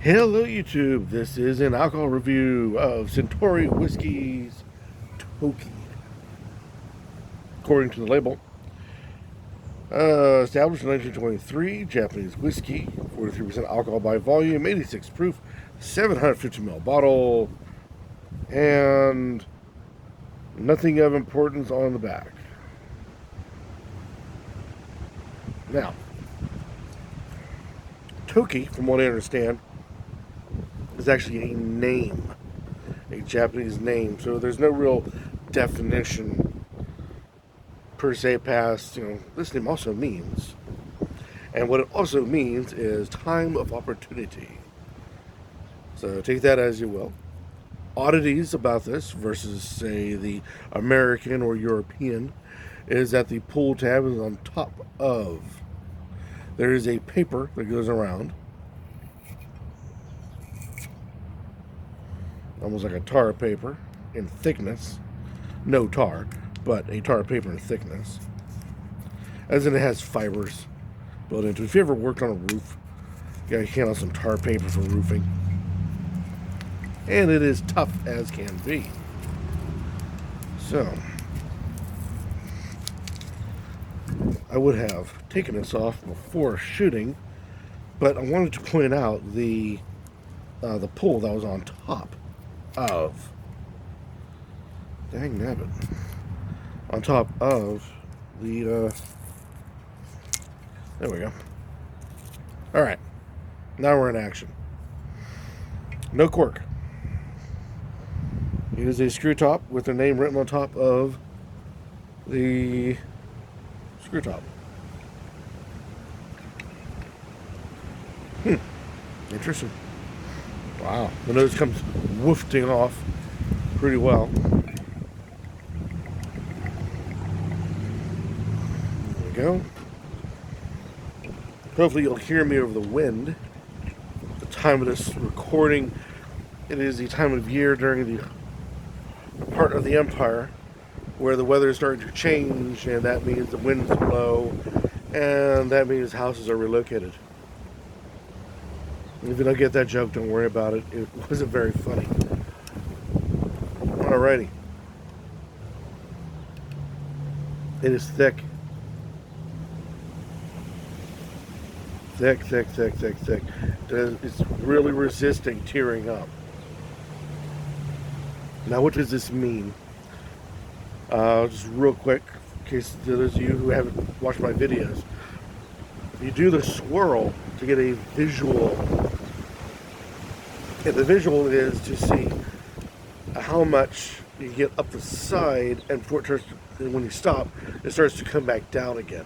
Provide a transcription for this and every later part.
Hello YouTube, this is an alcohol review of Suntory Whisky's Toki. According to the label, established in 1923, Japanese whiskey, 43% alcohol by volume, 86 proof, 750ml bottle, and nothing of importance on the back. Now, Toki, from what I understand, is actually a name, a Japanese name. So there's no real definition per se past, this name also means. And what it also means is time of opportunity. So take that as you will. Oddities about this versus, say, the American or European is that the pull tab is on top of. There is a paper that goes around, almost like a tar paper in thickness. No tar, but a tar paper in thickness. As in, it has fibers built into it. If you ever worked on a roof, you gotta handle some tar paper for roofing. And it is tough as can be. So, I would have taken this off before shooting, but I wanted to point out the pull that was on top of, dang nabbit, on top of the, there we go. Alright, now we're in action. No cork. It is a screw top with their name written on top of the screw top. Interesting. Wow, the nose comes woofing off pretty well. There we go. Hopefully you'll hear me over the wind. The time of this recording, it is the time of year during the part of the empire where the weather is starting to change, and that means the winds blow, and that means houses are relocated. If you don't get that joke, don't worry about it. It wasn't very funny. Alrighty. It is thick. Thick. It's really resisting tearing up. Now, what does this mean? Just real quick, in case those of you who haven't watched my videos, you do the swirl to get a visual. And the visual is to see how much you get up the side, and before it starts to, when you stop, it starts to come back down again.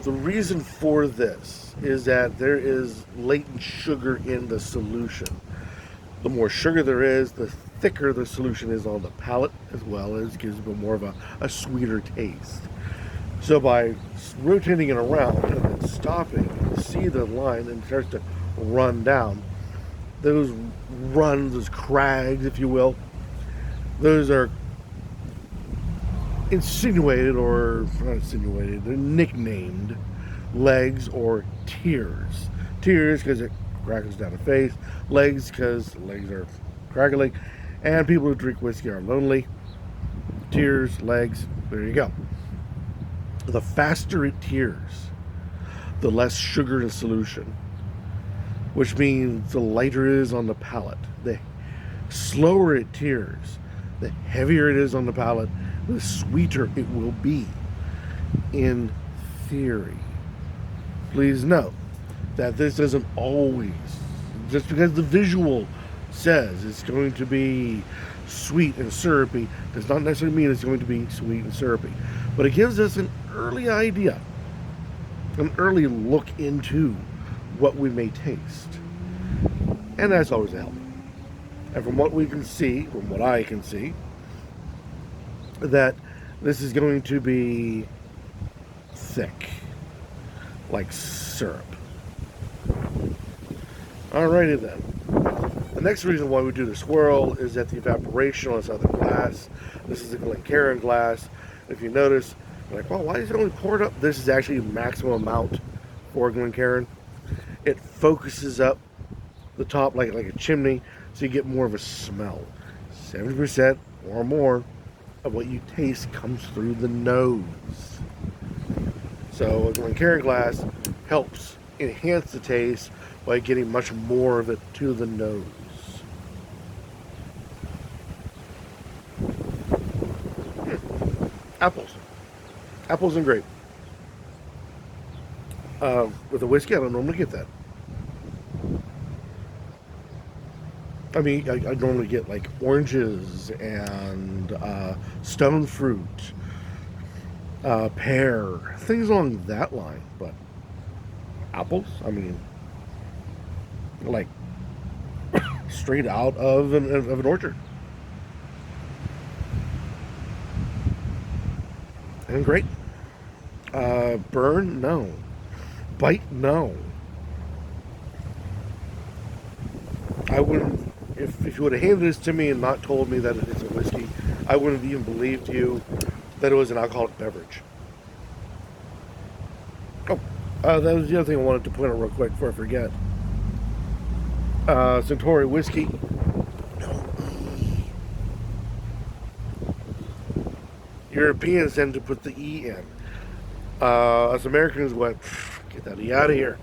The reason for this is that there is latent sugar in the solution. The more sugar there is, the thicker the solution is on the palate, as well as gives it more of a sweeter taste. So by rotating it around and then stopping, you see the line and it starts to run down. Those runs, those crags, if you will, those are insinuated, or not insinuated, they're nicknamed legs or tears. Tears because it crackles down the face, legs because legs are crackling, and people who drink whiskey are lonely. Tears, legs, there you go. The faster it tears, the less sugar in solution, which means the lighter it is on the palate. The slower it tears, the heavier it is on the palate, the sweeter it will be, in theory. Please note that this doesn't always, just because the visual says it's going to be sweet and syrupy, does not necessarily mean it's going to be sweet and syrupy. But it gives us an early idea, an early look into what we may taste. And that's always a help. And from what we can see, from what I can see, that this is going to be thick, like syrup. Alrighty then. The next reason why we do the swirl is that the evaporation on this other glass. This is a Glencairn glass. If you notice, you're like, well, why is it only poured up? This is actually the maximum amount for Glencairn. It focuses up the top like a chimney, so you get more of a smell. 70% or more of what you taste comes through the nose. So a Glencairn glass helps enhance the taste by getting much more of it to the nose. Apples. Apples and grape. With a whiskey, I don't normally get that. I mean, I normally get like oranges and stone fruit, pear, things along that line. But apples, I mean, like straight out of an orchard. And great. Burn, no. Bite, no. I wouldn't. If you would have handed this to me and not told me that it's a whiskey, I wouldn't have even believed you that it was an alcoholic beverage. Oh, that was the other thing I wanted to point out real quick before I forget. Suntory Whiskey. No E. Europeans tend to put the E in. Us Americans went, get that E out of here.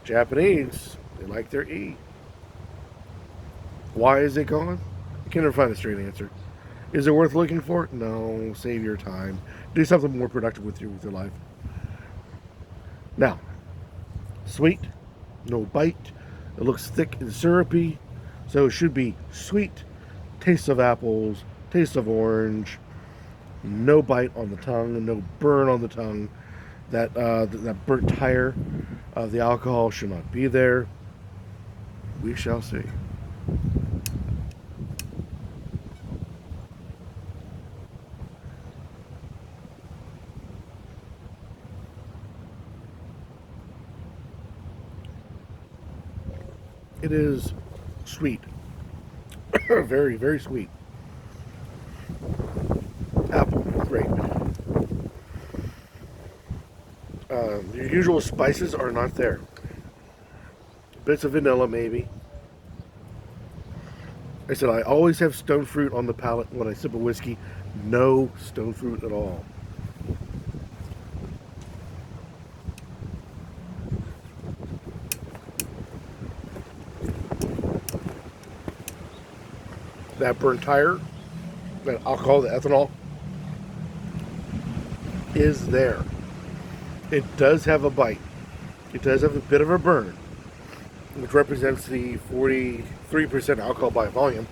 Japanese, they like their E. Why is it gone? I can never find a straight answer. Is it worth looking for? No. Save your time. Do something more productive with your life. Now, sweet, no bite. It looks thick and syrupy, so it should be sweet. Taste of apples, taste of orange. No bite on the tongue, no burn on the tongue. That burnt tire of the alcohol should not be there. We shall see. It is sweet. Very, very sweet. Apple, grape. Your usual spices are not there. Bits of vanilla, maybe. I said I always have stone fruit on the palate when I sip a whiskey. No stone fruit at all. That burnt tire, that alcohol, the ethanol, is there. It does have a bite. It does have a bit of a burn, which represents the 43% alcohol by volume.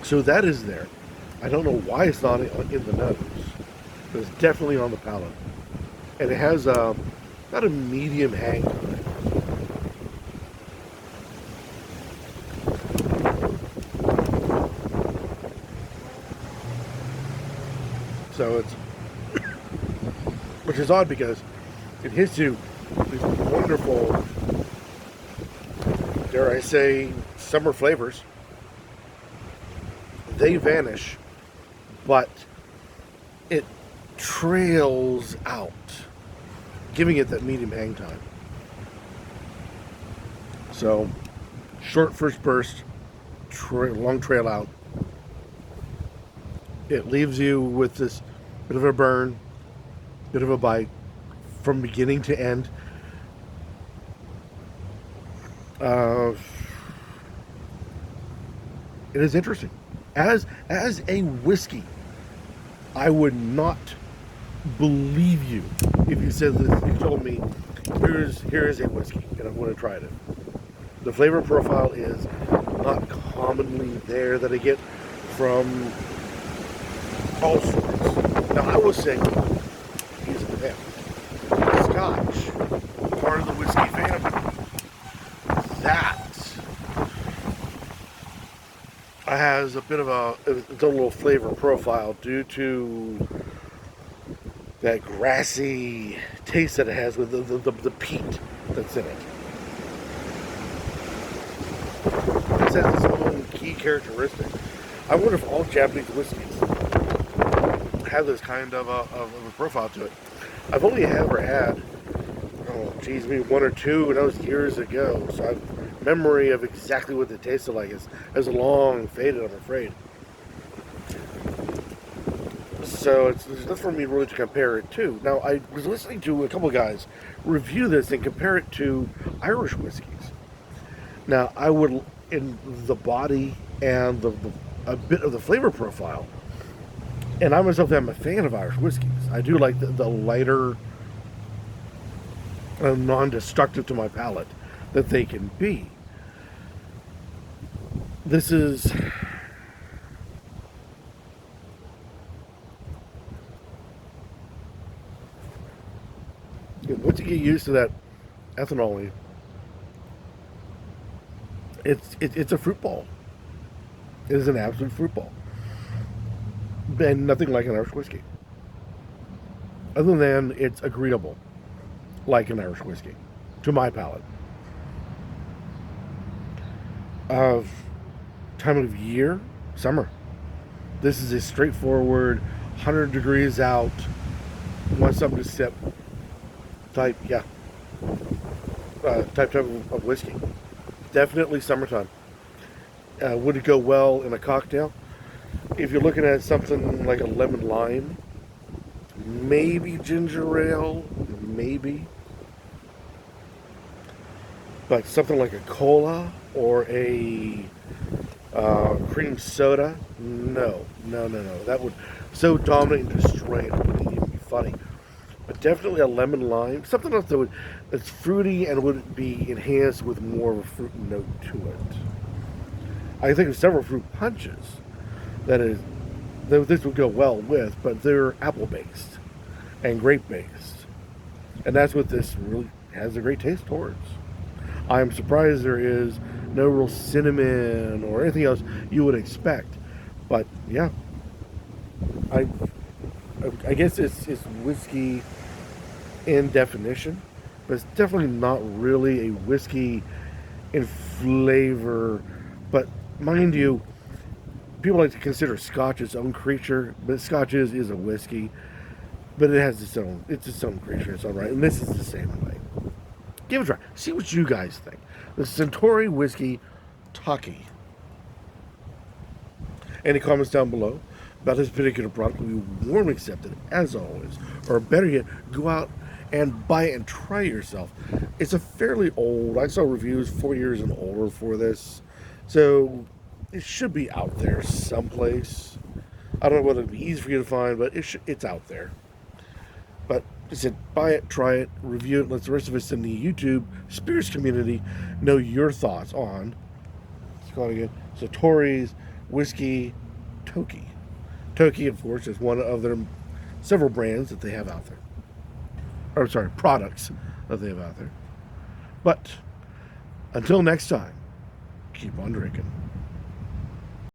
So that is there. I don't know why it's not in the nose, but it's definitely on the palate. And it has about a medium hang on it. So it's, which is odd because it hits you these wonderful, dare I say, summer flavors. They vanish, but it trails out, giving it that medium hang time. So, short first burst, long trail out. It leaves you with this bit of a burn, bit of a bite, from beginning to end. It is interesting. As a whiskey, I would not believe you if you said this. You told me, here is a whiskey, and I'm going to try it. The flavor profile is not commonly there that I get from all sorts. Now I will say, he's a man. Scotch, part of the whiskey family. That has a bit of its own little flavor profile due to that grassy taste that it has with the peat that's in it. It has its own key characteristic. I wonder if all Japanese whiskeys have this kind of a profile to it. I've only ever had geez, maybe one or two, and that was years ago. So I have memory of exactly what they tasted like. It's long faded, I'm afraid. So there's nothing for me really to compare it to. Now, I was listening to a couple of guys review this and compare it to Irish whiskeys. Now, I would, in the body and a bit of the flavor profile, and I myself am a fan of Irish whiskeys. I do like the lighter, non-destructive to my palate that they can be. This is once you get used to that ethanol, it's a fruit ball. It is an absolute fruit ball, and nothing like an Irish whiskey, other than it's agreeable, like an Irish whiskey, to my palate. Of time of year, summer. This is a straightforward, 100 degrees out, want something to sip type, yeah, type of whiskey. Definitely summertime. Would it go well in a cocktail? If you're looking at something like a lemon lime, maybe ginger ale, maybe. But something like a cola or a cream soda, no. That would so dominate and destroy it. It wouldn't even be funny. But definitely a lemon lime, something else that's fruity and would be enhanced with more of a fruit note to it. I think of several fruit punches that this would go well with, but they're apple based and grape based, and that's what this really has a great taste towards. I'm surprised there is no real cinnamon or anything else you would expect, but yeah, I I guess it's whiskey in definition, but it's definitely not really a whiskey in flavor. But mind you, people like to consider Scotch its own creature, but Scotch is a whiskey, but it has its own creature, its own right, and this is the same way. Give it a try. See what you guys think. The Suntory Whisky Toki. Any comments down below about this particular product will be warmly accepted, as always. Or better yet, go out and buy it and try it yourself. It's a fairly old, I saw reviews 4 years and older for this, so it should be out there someplace. I don't know whether it'll be easy for you to find, but it's out there. But I said, buy it, try it, review it. Let the rest of us in the YouTube spirits community know your thoughts on, let's call it again, Suntory's Whisky Toki. Toki, of course, is one of their several brands that they have out there. Or, sorry, products that they have out there. But until next time, keep on drinking.